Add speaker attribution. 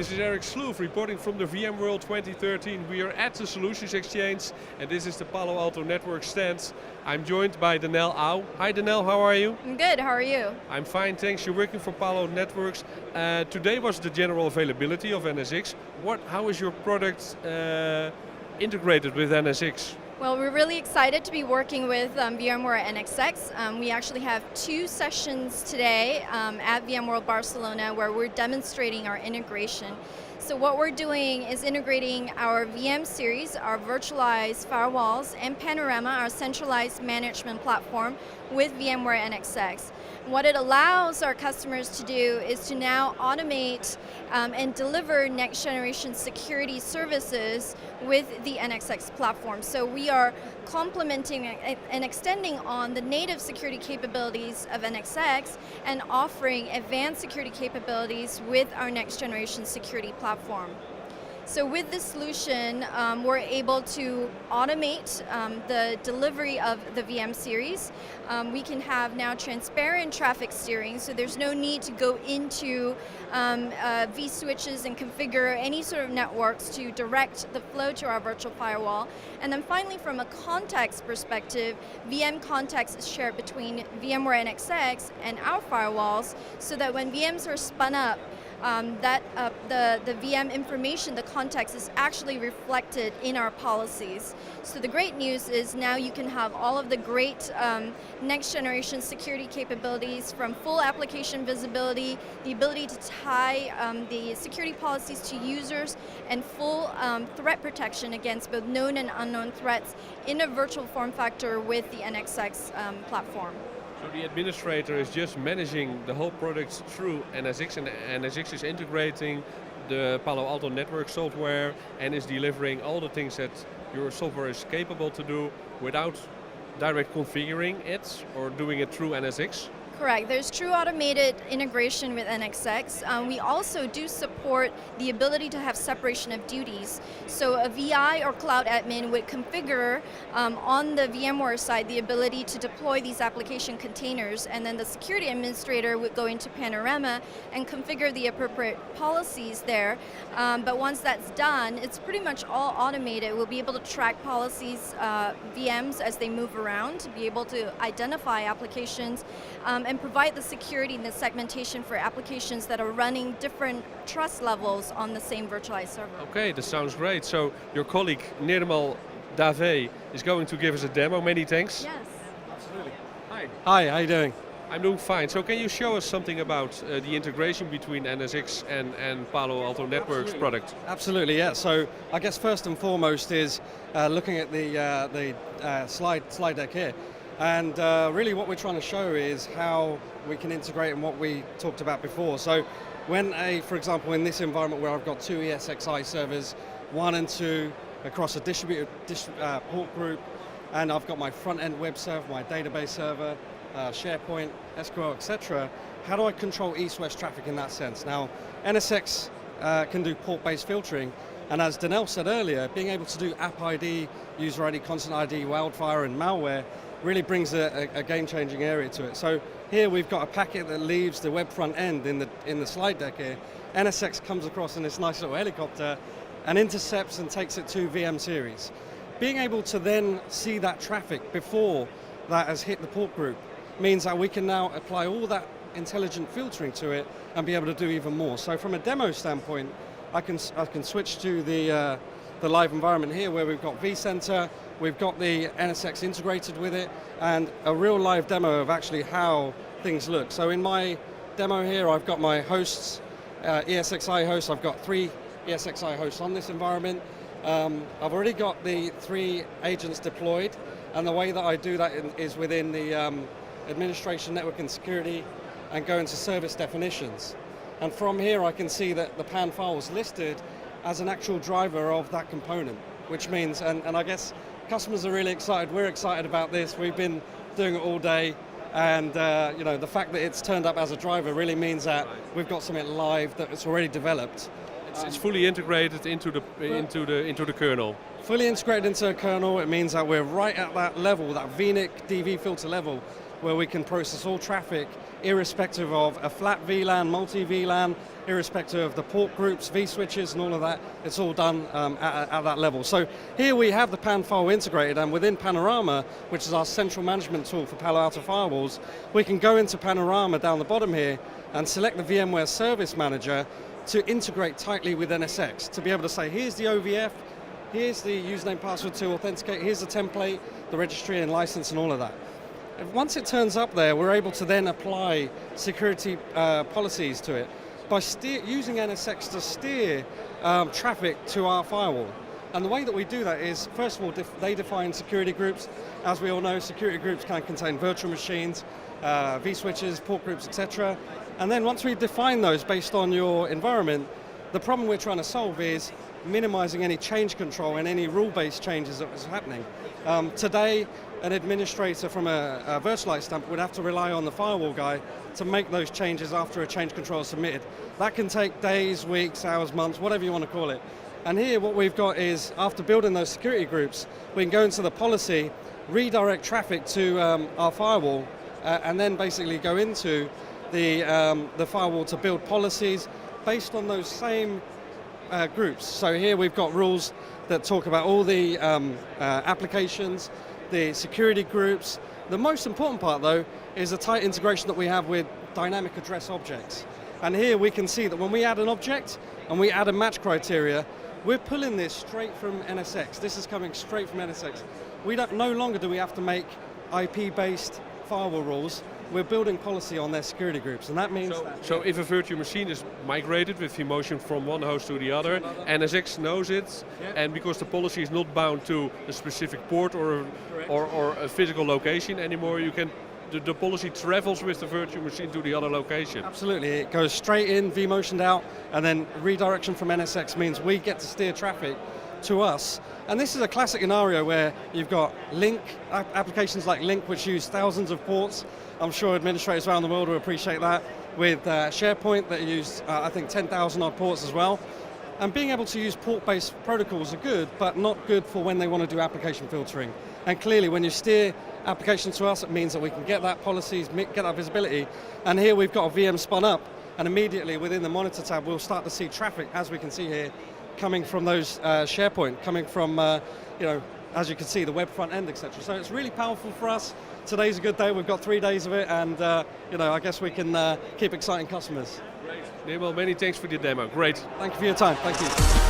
Speaker 1: This is Eric Sloof reporting from the VMworld 2013. We are at the Solutions Exchange and this is the Palo Alto Network stand. I'm joined by Danelle Au. Hi Danelle, how are you?
Speaker 2: I'm good, how are you?
Speaker 1: I'm fine, thanks. You're working for Palo Networks. Today was the general availability of NSX. How is your product integrated with NSX?
Speaker 2: Well, we're really excited to be working with VMware NXX. We actually have 2 sessions today at VMworld Barcelona where we're demonstrating our integration. So what we're doing is integrating our VM series, our virtualized firewalls, and Panorama, our centralized management platform, with VMware NXX. What it allows our customers to do is to now automate and deliver next generation security services with the NXX platform. So we are complementing and extending on the native security capabilities of NXX and offering advanced security capabilities with our next generation security platform. So with this solution, we're able to automate the delivery of the VM series. We can have now transparent traffic steering, so there's no need to go into vSwitches and configure any sort of networks to direct the flow to our virtual firewall. And then finally, from a context perspective, VM context is shared between VMware NXX and our firewalls, so that when VMs are spun up, the VM information, the context, is actually reflected in our policies. So the great news is now you can have all of the great next generation security capabilities, from full application visibility, the ability to tie the security policies to users, and full threat protection against both known and unknown threats in a virtual form factor with the NXX platform.
Speaker 1: So the administrator is just managing the whole product through NSX, and NSX is integrating the Palo Alto network software and is delivering all the things that your software is capable to do without direct configuring it or doing it through NSX?
Speaker 2: Correct. There's true automated integration with NXX. We also do support the ability to have separation of duties. So a VI or cloud admin would configure on the VMware side the ability to deploy these application containers, and then the security administrator would go into Panorama and configure the appropriate policies there. But once that's done, it's pretty much all automated. We'll be able to track policies, VMs as they move around, to be able to identify applications, and provide the security and the segmentation for applications that are running different trust levels on the same virtualized server.
Speaker 1: Okay, that sounds great. So your colleague Nirmal Dave is going to give us a demo. Many thanks.
Speaker 2: Yes.
Speaker 1: Absolutely. Hi.
Speaker 3: Hi, how you doing?
Speaker 1: I'm doing fine. So can you show us something about the integration between NSX and Palo Alto Networks product?
Speaker 3: Absolutely, yeah. So I guess first and foremost is looking at the slide deck here. And really what we're trying to show is how we can integrate and what we talked about before. So when for example, in this environment where I've got 2 ESXi servers, 1 and 2 across a distributed port group, and I've got my front-end web server, my database server, SharePoint, SQL, etc. How do I control east-west traffic in that sense? Now, NSX can do port-based filtering, and as Danelle said earlier, being able to do app ID, user ID, content ID, wildfire, and malware really brings a game-changing area to it. So here we've got a packet that leaves the web front end in the slide deck here. NSX comes across in this nice little helicopter and intercepts and takes it to VM series. Being able to then see that traffic before that has hit the port group means that we can now apply all that intelligent filtering to it and be able to do even more. So from a demo standpoint, I can switch to the live environment here where we've got vCenter, we've got the NSX integrated with it, and a real live demo of actually how things look. So in my demo here, I've got my hosts, ESXi hosts. I've got 3 ESXi hosts on this environment. I've already got the 3 agents deployed, and the way that I do that is within the administration, network and security, and go into service definitions. And from here I can see that the PAN file is listed as an actual driver of that component, which means, and I guess customers are really excited, we're excited about this, we've been doing it all day, and you know, the fact that it's turned up as a driver really means that we've got something live that's already developed.
Speaker 1: It's fully integrated into the kernel.
Speaker 3: Fully integrated into a kernel, it means that we're right at that level, that VNIC DV filter level, where we can process all traffic irrespective of a flat VLAN, multi-VLAN, irrespective of the port groups, vSwitches and all of that. It's all done at that level. So here we have the PAN firewall integrated, and within Panorama, which is our central management tool for Palo Alto firewalls, we can go into Panorama down the bottom here and select the VMware Service Manager to integrate tightly with NSX, to be able to say, here's the OVF, here's the username password to authenticate, here's the template, the registry and license and all of that. Once it turns up there, we're able to then apply security policies to it by using NSX to steer traffic to our firewall. And the way that we do that is, first of all, they define security groups. As we all know, security groups can contain virtual machines, vSwitches, port groups, etc. And then once we've defined those based on your environment, the problem we're trying to solve is minimizing any change control and any rule-based changes that was happening. Today, an administrator from a virtualized standpoint would have to rely on the firewall guy to make those changes after a change control is submitted. That can take days, weeks, hours, months, whatever you want to call it. And here what we've got is, after building those security groups, we can go into the policy, redirect traffic to our firewall, and then basically go into the firewall to build policies based on those same groups. So here we've got rules that talk about all the applications, the security groups. The most important part though is the tight integration that we have with dynamic address objects. And here we can see that when we add an object and we add a match criteria, we're pulling this straight from NSX. This is coming straight from NSX. No longer do we have to make IP-based firewall rules. We're building policy on their security groups, and that means
Speaker 1: So if a virtual machine is migrated with vMotion from one host to the other, NSX knows it, and because the policy is not bound to a specific port or a physical location anymore, the policy travels with the virtual machine to the other location.
Speaker 3: Absolutely, it goes straight in, vMotioned out, and then redirection from NSX means we get to steer traffic to us. And this is a classic scenario where you've got Link, applications like Link, which use thousands of ports. I'm sure administrators around the world will appreciate that. With SharePoint that use, I think, 10,000 odd ports as well. And being able to use port-based protocols are good, but not good for when they want to do application filtering. And clearly, when you steer applications to us, it means that we can get that policies, get that visibility. And here we've got a VM spun up, and immediately within the monitor tab, we'll start to see traffic, as we can see here, coming from those SharePoint, coming from, as you can see, the web front end, etc. So it's really powerful for us. Today's a good day. We've got 3 days of it, and I guess we can keep exciting customers.
Speaker 1: Great. Nemo, many thanks for the demo. Great.
Speaker 3: Thank you for your time. Thank you.